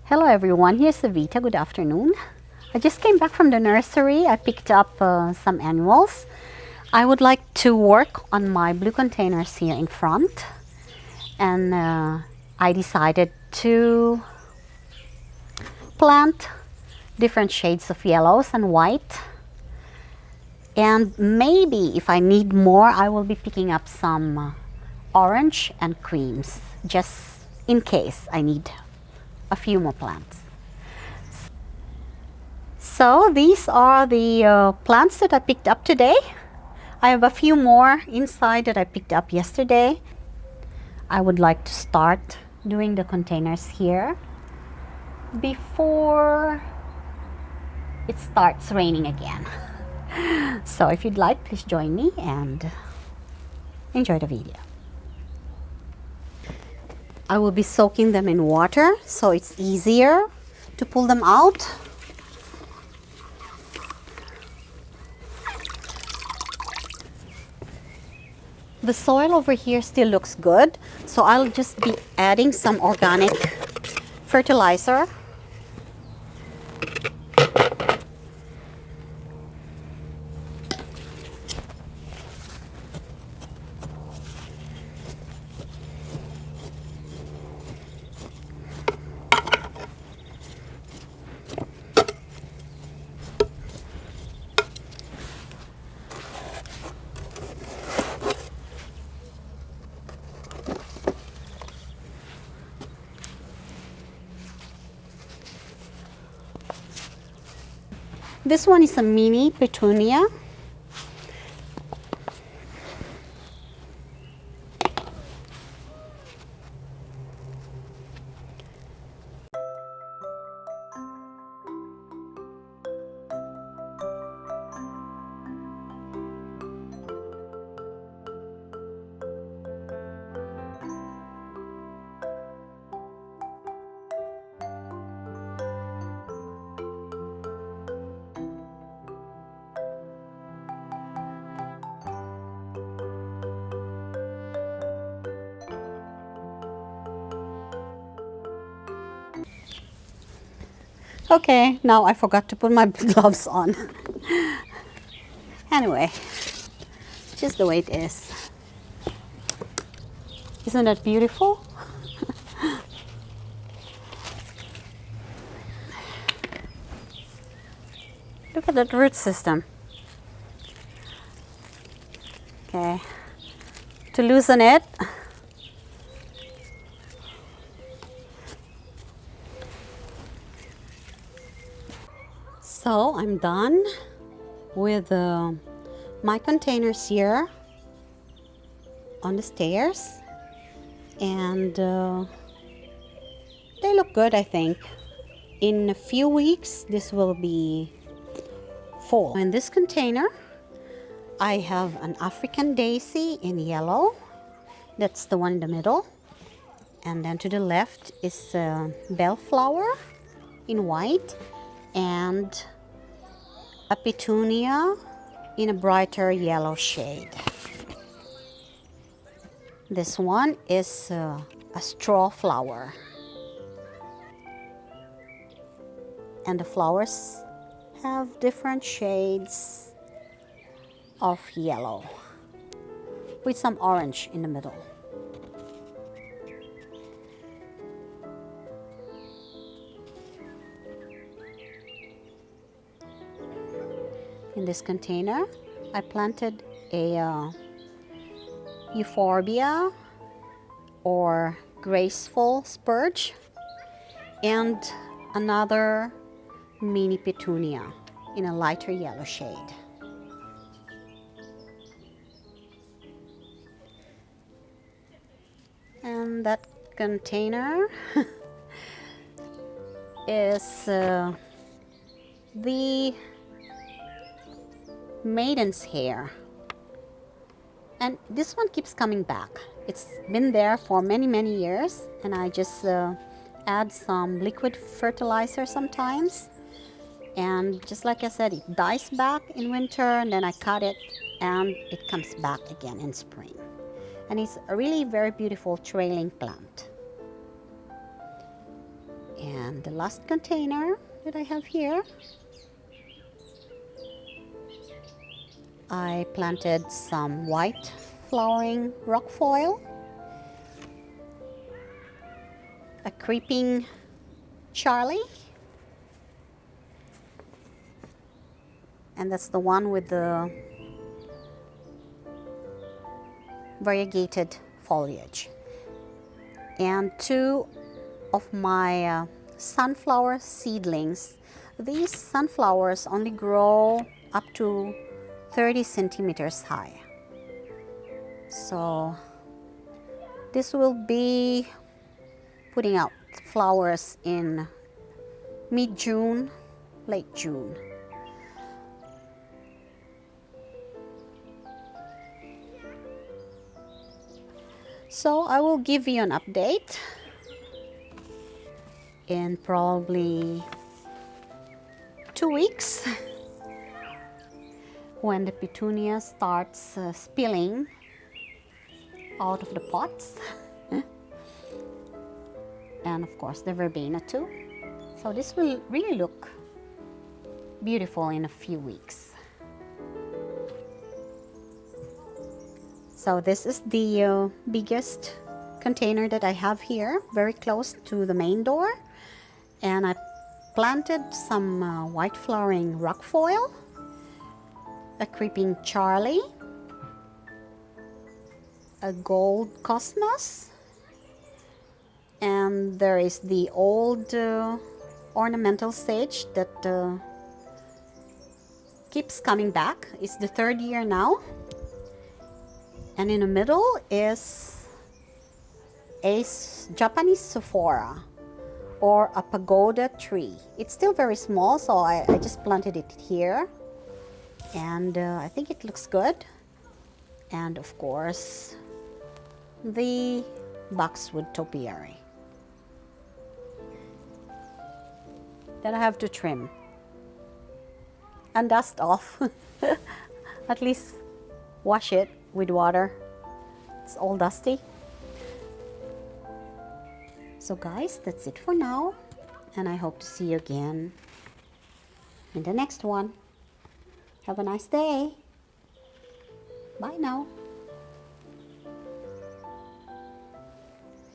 Hello everyone, here's Savita. Good afternoon. I just came back from the nursery. I picked up some annuals. I would like to work on my blue containers here in front, and I decided to plant different shades of yellows and white, and maybe if I need more I will be picking up some orange and creams just in case I need a few more plants. So these are the plants that I picked up today. I have a few more inside that I picked up yesterday. I would like to start doing the containers here before it starts raining again. So if you'd like, please join me and enjoy the video. I will be soaking them in water so it's easier to pull them out. The soil over here still looks good, so I'll just be adding some organic fertilizer. This one is a mini petunia. Okay, now I forgot to put my gloves on. Anyway, just the way it is. Isn't that beautiful? Look at that root system. Okay, to loosen it, so I'm done with my containers here on the stairs, and they look good. I think in a few weeks this will be full. In this container I have an African daisy in yellow. That's the one in the middle, and then to the left is a bellflower in white and a petunia in a brighter yellow shade. This one is a straw flower, and the flowers have different shades of yellow with some orange in the middle. In this container, I planted a euphorbia or graceful spurge and another mini petunia in a lighter yellow shade. And that container is the maiden's hair, and this one keeps coming back. It's been there for many years, and I just add some liquid fertilizer sometimes, and just like I said, it dies back in winter, and then I cut it and it comes back again in spring, and it's a really very beautiful trailing plant. And the last container that I have here, I planted some white flowering rockfoil, a creeping Charlie, and that's the one with the variegated foliage, and two of my sunflower seedlings. These sunflowers only grow up to 30 centimeters high. So this will be putting out flowers in mid-June, late June. So I will give you an update in probably 2 weeks when the petunia starts spilling out of the pots. And of course the verbena too. So this will really look beautiful in a few weeks. So this is the biggest container that I have here, very close to the main door. And I planted some white flowering rockfoil, a creeping Charlie, a gold cosmos, and there is the old ornamental sage that keeps coming back. It's the 3rd year now. And in the middle is a Japanese Sephora, or a pagoda tree. It's still very small, so I just planted it here. And I think it looks good. And of course, the boxwood topiary that I have to trim and dust off. At least wash it with water. It's all dusty. So guys, that's it for now, and I hope to see you again in the next one. Have a nice day. Bye now.